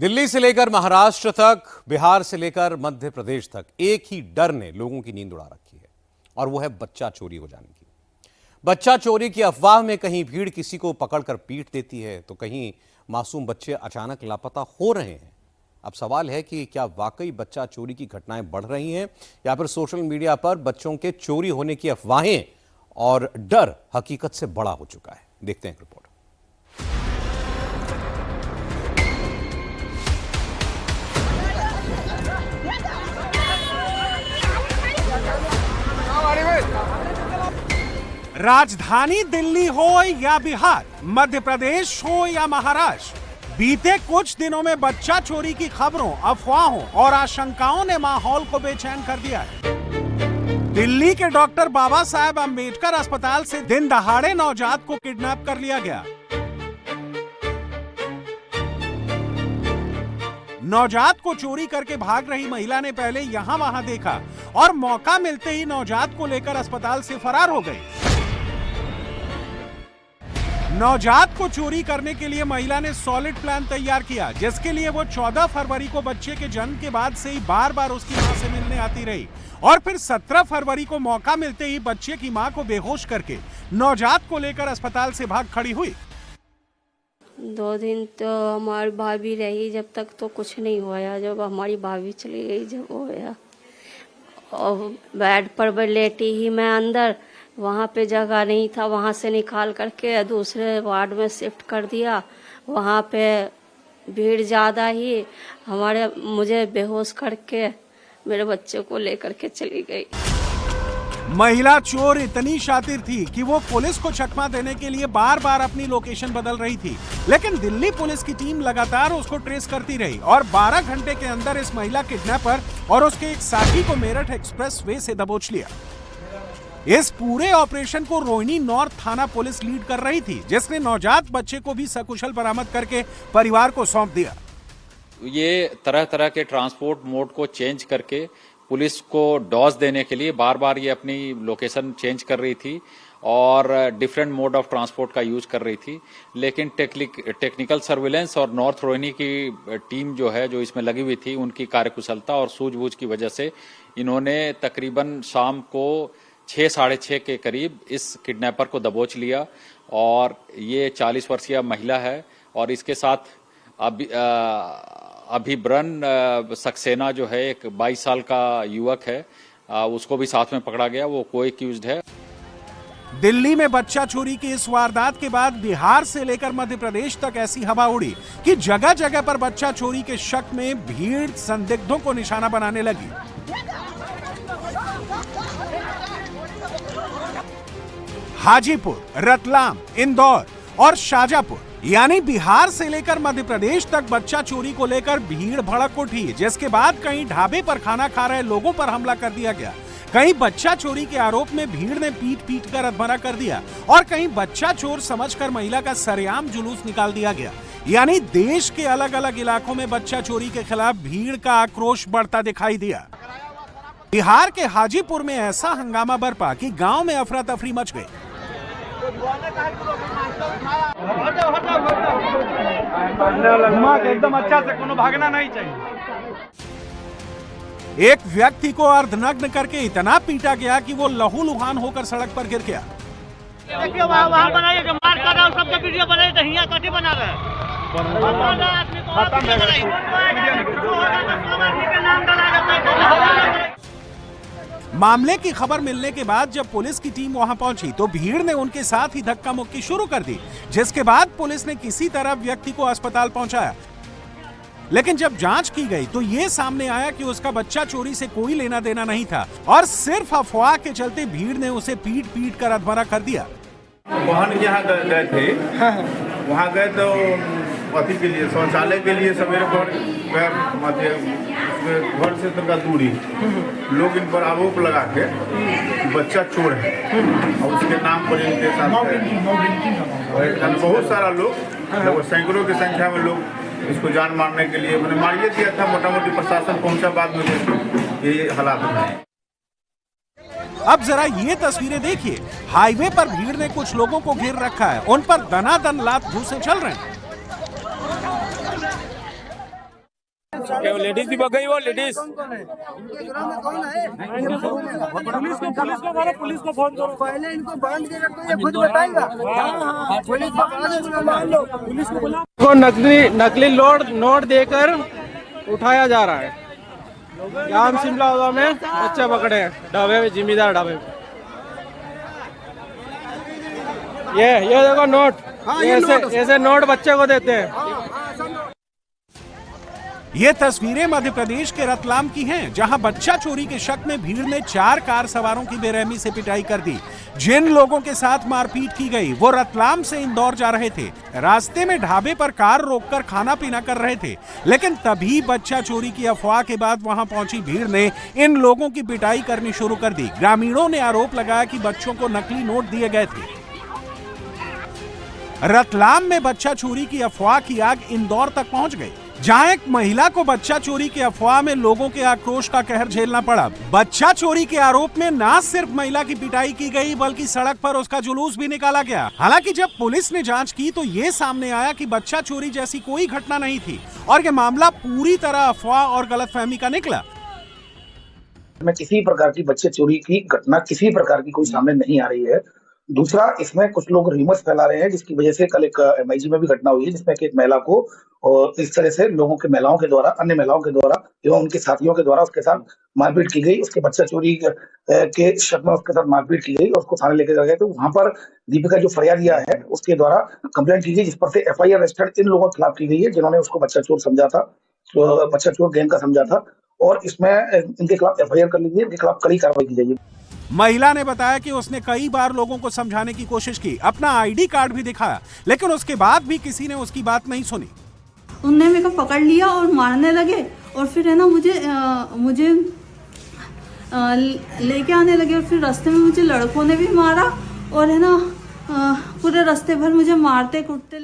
दिल्ली से लेकर महाराष्ट्र तक, बिहार से लेकर मध्य प्रदेश तक एक ही डर ने लोगों की नींद उड़ा रखी है और वो है बच्चा चोरी हो जाने की। बच्चा चोरी की अफवाह में कहीं भीड़ किसी को पकड़कर पीट देती है तो कहीं मासूम बच्चे अचानक लापता हो रहे हैं। अब सवाल है कि क्या वाकई बच्चा चोरी की घटनाएं बढ़ रही हैं या फिर सोशल मीडिया पर बच्चों के चोरी होने की अफवाहें और डर हकीकत से बड़ा हो चुका है। देखते हैं रिपोर्ट। राजधानी दिल्ली हो या बिहार, मध्य प्रदेश हो या महाराष्ट्र, बीते कुछ दिनों में बच्चा चोरी की खबरों, अफवाहों और आशंकाओं ने माहौल को बेचैन कर दिया है। दिल्ली के डॉक्टर बाबा साहेब अंबेडकर अस्पताल से दिन दहाड़े नवजात को किडनैप कर लिया गया। नवजात को चोरी करके भाग रही महिला ने पहले यहां वहां देखा और मौका मिलते ही नवजात को लेकर अस्पताल से फरार हो गई। नवजात को चोरी करने के लिए महिला ने सॉलिड प्लान तैयार किया, जिसके लिए वो 14 फरवरी को बच्चे के जन्म के बाद से ही बार बार उसकी मां से मिलने आती रही और फिर 17 फरवरी को मौका मिलते ही बच्चे की मां को बेहोश करके नवजात को लेकर अस्पताल से भाग खड़ी हुई। 2 दिन तो हमारी भाभी रही, जब तक तो कुछ नहीं हुआ। जब हमारी भाभी चली गई जब होया, और बेड पर लेटी ही मैं अंदर, वहाँ पे जगह नहीं था, वहाँ से निकाल करके दूसरे वार्ड में शिफ्ट कर दिया। वहाँ पे भीड़ ज़्यादा ही, मुझे बेहोश करके मेरे बच्चे को लेकर के चली गई। महिला चोर इतनी शातिर थी कि वो पुलिस को चकमा देने के लिए बार बार अपनी लोकेशन बदल रही थी, लेकिन दिल्ली पुलिस की टीम लगातार उसको ट्रेस करती रही और 12 घंटे के अंदर इस महिला किडनैपर और उसके एक साथी को मेरठ एक्सप्रेस वे से दबोच लिया। इस पूरे ऑपरेशन को रोहिणी नॉर्थ थाना पुलिस लीड कर रही थी, जिसने नवजात बच्चे को भी सकुशल बरामद करके परिवार को सौंप दिया। ये तरह तरह के ट्रांसपोर्ट मोड को चेंज करके पुलिस को डॉज देने के लिए बार बार ये अपनी लोकेशन चेंज कर रही थी और डिफरेंट मोड ऑफ ट्रांसपोर्ट का यूज कर रही थी, लेकिन टेक्निकल सर्विलेंस और नॉर्थ रोहिणी की टीम जो है, जो इसमें लगी हुई थी, उनकी कार्यकुशलता और सूझबूझ की वजह से इन्होंने तकरीबन शाम को 6 साढ़े 6 के करीब इस किडनैपर को दबोच लिया और ये 40 वर्षीय महिला है और इसके साथ अभिब्रन सक्सेना जो है एक 22 साल का युवक है, उसको भी साथ में पकड़ा गया, वो को एक्यूज्ड है। दिल्ली में बच्चा चोरी की इस वारदात के बाद बिहार से लेकर मध्य प्रदेश तक ऐसी हवा उड़ी कि जगह जगह पर बच्चा चोरी के शक में भीड़ संदिग्धों को निशाना बनाने लगी। हाजीपुर, रतलाम, इंदौर और शाजापुर यानी बिहार से लेकर मध्य प्रदेश तक बच्चा चोरी को लेकर भीड़ भड़क उठी, जिसके बाद कहीं ढाबे पर खाना खा रहे लोगों पर हमला कर दिया गया, कहीं बच्चा चोरी के आरोप में भीड़ ने पीट कर अधमरा कर दिया और कहीं बच्चा चोर समझकर महिला का सरेआम जुलूस निकाल दिया गया। यानी देश के अलग अलग इलाकों में बच्चा चोरी के खिलाफ भीड़ का आक्रोश बढ़ता दिखाई दिया। बिहार के हाजीपुर में ऐसा हंगामा बरपा कि गांव में अफरा तफरी मच गई। एकदम अच्छा से कोनो भागना नहीं चाहिए। एक व्यक्ति को अर्धनग्न करके इतना पीटा गया कि वो लहूलुहान होकर सड़क पर गिर गया। देखिए वहाँ बनाइए जो मार कर रहा है, सबका वीडियो बनाइए तो हिया कथी बना रहे हैं। मामले की खबर मिलने के बाद जब पुलिस की टीम वहां पहुंची तो भीड़ ने उनके साथ ही धक्का मुक्की शुरू कर दी, जिसके बाद पुलिस ने किसी तरह व्यक्ति को अस्पताल पहुंचाया। लेकिन जब जांच की गई तो ये सामने आया कि उसका बच्चा चोरी से कोई लेना देना नहीं था और सिर्फ अफवाह के चलते भीड़ ने उसे पीट कर अधमरा कर दिया। बहन यहाँ गए थे, वहाँ गए तो अथी के लिए, शौचालय के लिए सवेरे घर से थोड़ा दूरी लोग इन पर आरोप लगा के बच्चा चोर है और उसके नाम पर इनके साथ बहुत सारा लोग, लगभग सैकड़ों की संख्या में लोग इसको जान मारने के लिए मैंने मारिए दिया था। मोटा मोटी प्रशासन पहुंचा, बाद में ये हालात हैं। अब जरा ये तस्वीरें देखिए, हाईवे पर भीड़ ने कुछ लोगों को घेर रखा है, उन पर दनादन लात घूंसे चल रहे हैं। लेडीज भी भग गई, वो लेडीज। पुलिस को फोन करो, पहले इनको बांध के रखो, ये खुद बताएगा। पुलिस को बुला, नकली नोट देकर उठाया जा रहा है। यहाँ हम शिमला में बच्चे पकड़े हैं ढाबे में, जिम्मेदार ढाबे में। ये देखो नोट, ऐसे नोट बच्चे को देते हैं। ये तस्वीरें मध्य प्रदेश के रतलाम की हैं, जहां बच्चा चोरी के शक में भीड़ ने 4 कार सवारों की बेरहमी से पिटाई कर दी। जिन लोगों के साथ मारपीट की गई वो रतलाम से इंदौर जा रहे थे। रास्ते में ढाबे पर कार रोककर खाना पीना कर रहे थे, लेकिन तभी बच्चा चोरी की अफवाह के बाद वहां पहुंची भीड़ ने इन लोगों की पिटाई करनी शुरू कर दी। ग्रामीणों ने आरोप लगाया कि बच्चों को नकली नोट दिए गए थे। रतलाम में बच्चा चोरी की अफवाह की आग इंदौर तक पहुंच गई, जहां एक महिला को बच्चा चोरी की अफवाह में लोगों के आक्रोश का कहर झेलना पड़ा। बच्चा चोरी के आरोप में न सिर्फ महिला की पिटाई की गई, बल्कि सड़क पर उसका जुलूस भी निकाला गया। हालांकि जब पुलिस ने जांच की तो ये सामने आया कि बच्चा चोरी जैसी कोई घटना नहीं थी और ये मामला पूरी तरह अफवाह और गलतफहमी का निकला। में किसी प्रकार की बच्चे चोरी की घटना किसी प्रकार की कोई सामने नहीं आ रही है। दूसरा, इसमें कुछ लोग र्यूमर्स फैला रहे हैं, जिसकी वजह से कल एक MIG में भी घटना हुई है, जिसमें एक महिला को और इस तरह से लोगों के महिलाओं के द्वारा, अन्य महिलाओं के द्वारा एवं उनके साथियों के द्वारा उसके साथ मारपीट की गई। उसके बच्चा चोरी के शक में उसके साथ मारपीट की गई और उसको थाने लेकर गए। तो वहां पर दीपिका जो फरियादिया है उसके द्वारा कंप्लेंट की गई, जिस पर से FIR रजिस्टर्ड इन लोगों के खिलाफ की गई है, जिन्होंने उसको बच्चा चोर समझा था, तो बच्चा चोर गैंग का समझा था, और इसमें इनके खिलाफ FIR कर ली गई, इनके खिलाफ कड़ी कार्रवाई की जाएगी। महिला ने बताया कि उसने कई बार लोगों को समझाने की कोशिश की, अपना ID कार्ड भी दिखाया, लेकिन उसके बाद भी किसी ने उसकी बात नहीं सुनी। उनने मेरे को पकड़ लिया और मारने लगे, और फिर है ना मुझे लेके आने लगे, और फिर रास्ते में मुझे लड़कों ने भी मारा, और है ना पूरे रास्ते भर मुझे मारते कूटते